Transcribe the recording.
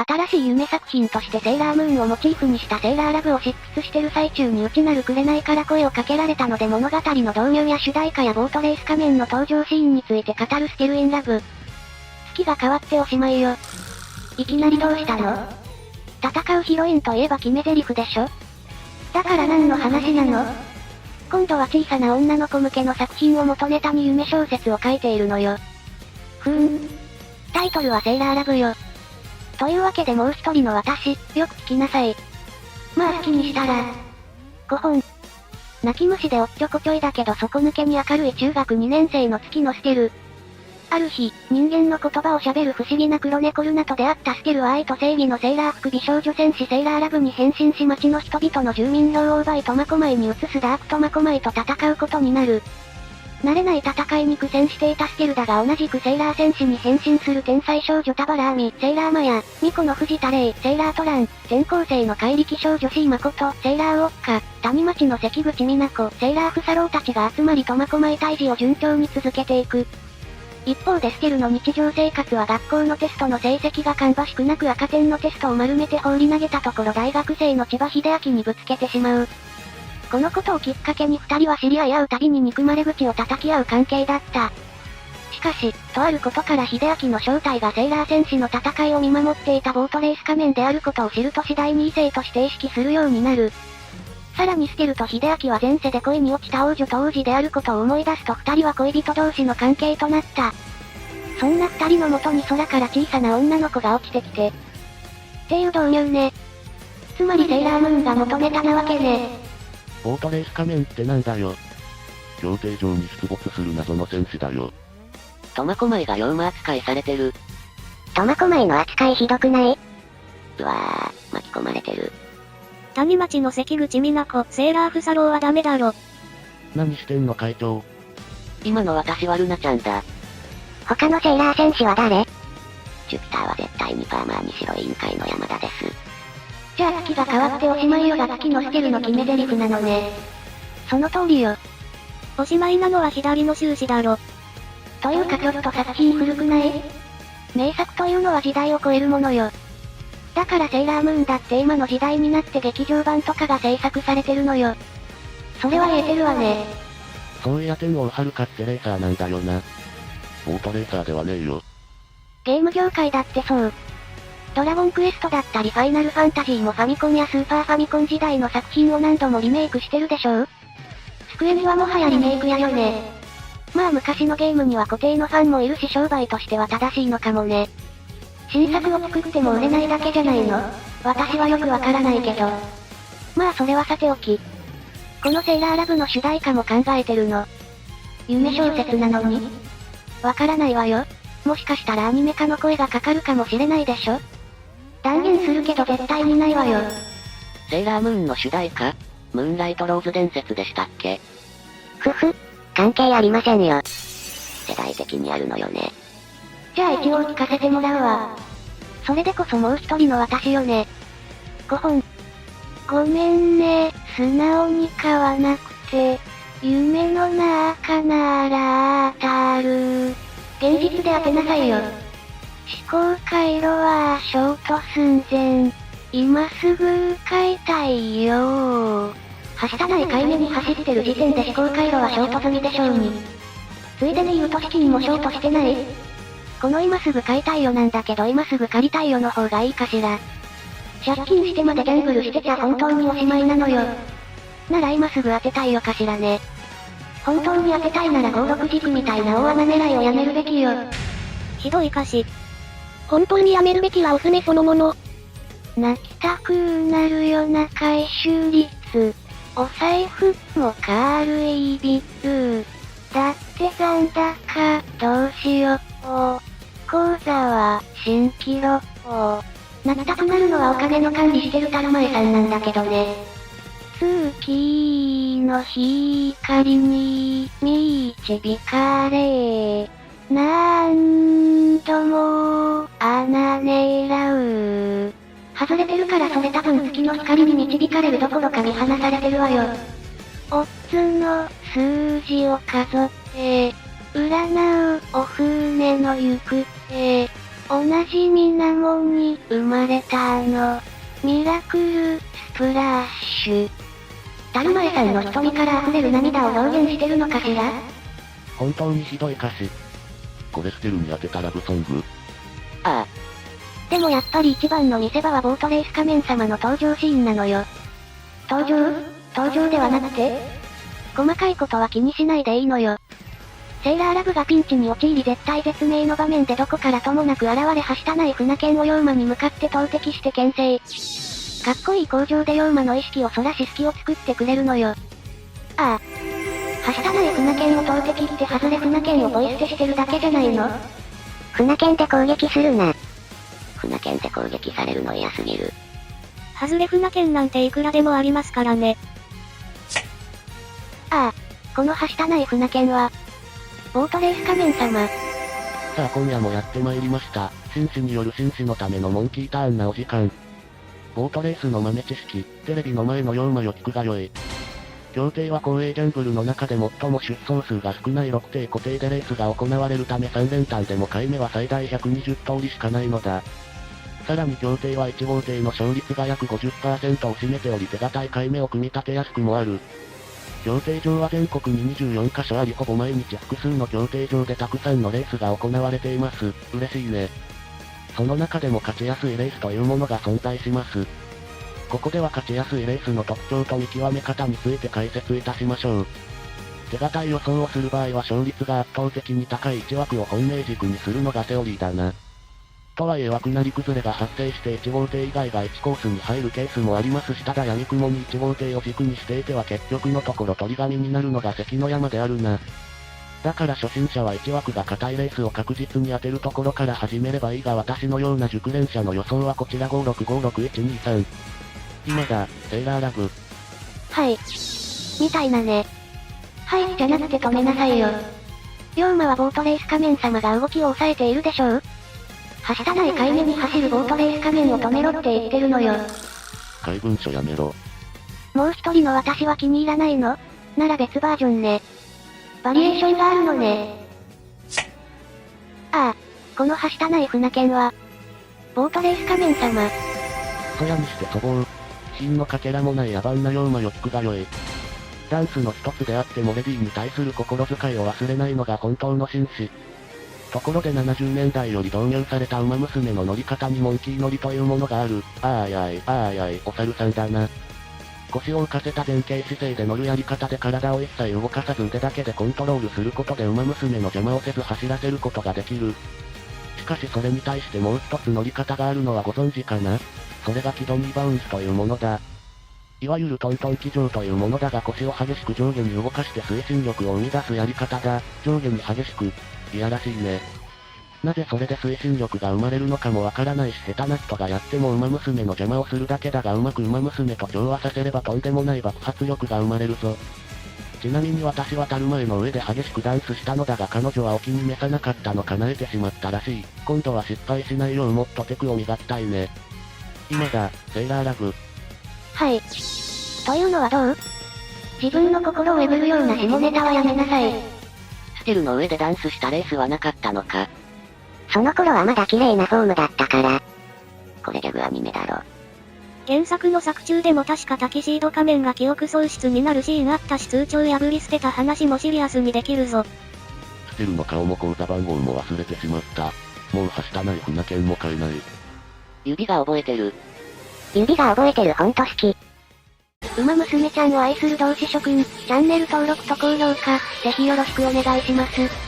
新しい夢作品としてセーラームーンをモチーフにしたセーラーラブを執筆してる最中に内なる紅から声をかけられたので物語の導入や主題歌やボートレース仮面の登場シーンについて語るスキルインラブ。月が変わっておしまいよ。いきなりどうしたの？戦うヒロインといえば決め台詞でしょ？だから何の話なの？今度は小さな女の子向けの作品を元ネタに夢小説を書いているのよ。タイトルはセーラーラブよ。というわけでもう一人の私、よく聞きなさい。まあ好きにしたら。5本。泣き虫でおっちょこちょいだけど底抜けに明るい中学2年生の月のステル。ある日、人間の言葉を喋る不思議な黒猫ルナと出会ったステルは愛と正義のセーラー服美少女戦士セーラーラブに変身し町の人々の住民票を奪い苫小牧に移すダーク苫小牧と戦うことになる。慣れない戦いに苦戦していたステルだが同じくセーラー戦士に変身する天才少女田原亜美、セーラーマヤ、ミコの藤田レイ、セーラートラン、転校生の怪力少女 C 誠、セーラーウォッカ、谷町の関口美奈子、セーラーフサローたちが集まり苫小牧退治を順調に続けていく。一方でステルの日常生活は学校のテストの成績が芳しくなく赤点のテストを丸めて放り投げたところ大学生の千葉秀明にぶつけてしまう。このことをきっかけに二人は知り合い合うたびに憎まれ口を叩き合う関係だった。しかし、とあることから秀明の正体がセーラー戦士の戦いを見守っていたボートレース仮面であることを知ると次第に異性として意識するようになる。さらにステルと秀明は前世で恋に落ちた王女と王子であることを思い出すと二人は恋人同士の関係となった。そんな二人の元に空から小さな女の子が落ちてきて。っていう導入ね。つまりセーラームーンが元ネタなわけね。ボートレース仮面ってなんだよ。競艇場に出没する謎の戦士だよ。苫小牧が妖魔扱いされてる。苫小牧の扱いひどくない？うわぁ、巻き込まれてる。谷町の関口美奈子、セーラーフサローはダメだろ。何してんの会長。今の私はルナちゃんだ。他のセーラー戦士は誰？ジュピターは絶対にパーマーにしろ委員会の山田です。じゃあ月が変わっておしまいよが月のステルの決め台詞なのね。その通りよ。おしまいなのは左の終始だろ。というかちょっと作品古くない？名作というのは時代を超えるものよ。だからセーラームーンだって今の時代になって劇場版とかが制作されてるのよ。それは言えてるわね。そういや天王遥かってレーサーなんだよな。ボートレーサーではねえよ。ゲーム業界だってそう。ドラゴンクエストだったりファイナルファンタジーもファミコンやスーパーファミコン時代の作品を何度もリメイクしてるでしょ？スクエニはもはやリメイク屋よね。まあ昔のゲームには固定のファンもいるし商売としては正しいのかもね。新作を作っても売れないだけじゃないの？私はよくわからないけど。まあそれはさておき。このセーラーラブの主題歌も考えてるの。夢小説なのに？わからないわよ。もしかしたらアニメ化の声がかかるかもしれないでしょ？断言するけど絶対にないわよ。セーラームーンの主題歌？ムーンライトローズ伝説でしたっけ？関係ありませんよ。世代的にあるのよね。じゃあ一応聞かせてもらうわ。それでこそもう一人の私よね。5本。ごめんね、素直に買わなくて。夢の中なら当たる。現実で当てなさいよ。思考回路はショート寸前。今すぐ買いたいよ。はしたない買い目に走ってる時点で思考回路はショート済みでしょうに。ついでに言うと資金もショートしてない？この今すぐ買いたいよなんだけど今すぐ借りたいよの方がいいかしら。借金してまでギャンブルしてちゃ本当におしまいなのよ。なら今すぐ当てたいよかしらね。本当に当てたいなら56軸みたいな大穴狙いをやめるべきよ。ひどい歌詞。本当にやめるべきはおすめそのもの。泣きたくなるよな回収率。お財布も軽いビッル。だって残高どうしよう。口座は新記録。泣きたくなるのはお金の管理してるたるまえさんなんだけどね。月の光に導かれ、何度も穴狙う。外れてるからそれ多分月の光に導かれるどころか見放されてるわよ。オッズの数字を数って、占うお船の行く手。同じ水面に生まれたミラクルスプラッシュ。だるまえさんの瞳から溢れる涙を表現してるのかしら？本当にひどい歌詞。これ捨てるに当てたラブソング。ああ。でもやっぱり一番の見せ場はボートレース仮面様の登場シーンなのよ。登場ではなくて？細かいことは気にしないでいいのよ。セーラーラブがピンチに陥り絶体絶命の場面でどこからともなく現れはしたない船剣を妖魔に向かって投擲して牽制。かっこいい工場で妖魔の意識をそらし隙を作ってくれるのよ。ああ。はしたない船剣を投擲って外れ船剣をポイ捨てしてるだけじゃないの？船剣で攻撃するな。船剣で攻撃されるの嫌すぎる。外れ船剣なんていくらでもありますからね。ああ。このはしたない船剣は、ボートレース仮面様。さあ今夜もやってまいりました。紳士による紳士のためのモンキーターンなお時間。ボートレースの豆知識、テレビの前の妖魔よ聞くがよい。協定は公営ギャンブルの中で最も出走数が少ない6艇固定でレースが行われるため3連単でも買い目は最大120通りしかないのだ。さらに協定は1号艇の勝率が約 50% を占めており手堅い買い目を組み立てやすくもある。競艇場は全国に24カ所ありほぼ毎日複数の競艇場でたくさんのレースが行われています。嬉しいね。その中でも勝ちやすいレースというものが存在します。ここでは勝ちやすいレースの特徴と見極め方について解説いたしましょう。手堅い予想をする場合は勝率が圧倒的に高い1枠を本命軸にするのがセオリーだな。とはいえ枠なり崩れが発生して1号艇以外が1コースに入るケースもありますしただ闇雲に1号艇を軸にしていては結局のところ取り紙になるのが関の山であるな。だから初心者は1枠が硬いレースを確実に当てるところから始めればいいが私のような熟練者の予想はこちら5656123。今だ、セーラーラブ。はい。みたいなね。はいじゃなくて止めなさいよ。妖魔はボートレース仮面様が動きを抑えているでしょう？はしたない海面に走るボートレース仮面を止めろって言ってるのよ。怪文書やめろ。もう一人の私は気に入らないの？なら別バージョンね。バリエーションがあるのね。ああ、このはしたない船剣は、ボートレース仮面様。そやにして粗暴。品のかけらもない野蛮な妖魔よ聞くがよい。ダンスの一つであってもレディーに対する心遣いを忘れないのが本当の紳士。ところで70年代より導入された馬娘の乗り方にモンキー乗りというものがある。あーやい、あーやい、お猿さんだな。腰を浮かせた前傾姿勢で乗るやり方で体を一切動かさず腕だけでコントロールすることで馬娘の邪魔をせず走らせることができる。しかしそれに対してもう一つ乗り方があるのはご存知かな？それがキドニーバウンスというものだ。いわゆるトントン騎乗というものだが腰を激しく上下に動かして推進力を生み出すやり方だ。上下に激しく。いやらしいね。なぜそれで推進力が生まれるのかもわからないし下手な人がやっても馬娘の邪魔をするだけだがうまく馬娘と調和させればとんでもない爆発力が生まれるぞ。ちなみに私はたるまえの上で激しくダンスしたのだが彼女はお気に召さなかったの叶えてしまったらしい。今度は失敗しないようもっとテクを磨きたいね。今だ、セーラーラブ。はい。というのはどう？自分の心をえぐるような下ネタはやめなさい。ステルの上でダンスしたレースはなかったのか。その頃はまだ綺麗なフォームだったから。これギャグアニメだろ。原作の作中でも確かタキシード仮面が記憶喪失になるシーンあったし通帳破り捨てた話もシリアスにできるぞ。ステルの顔も口座番号も忘れてしまった。もうはしたない船券も買えない。指が覚えてる。指が覚えてるほんと好き。馬娘ちゃんを愛する同志諸君、チャンネル登録と高評価、ぜひよろしくお願いします。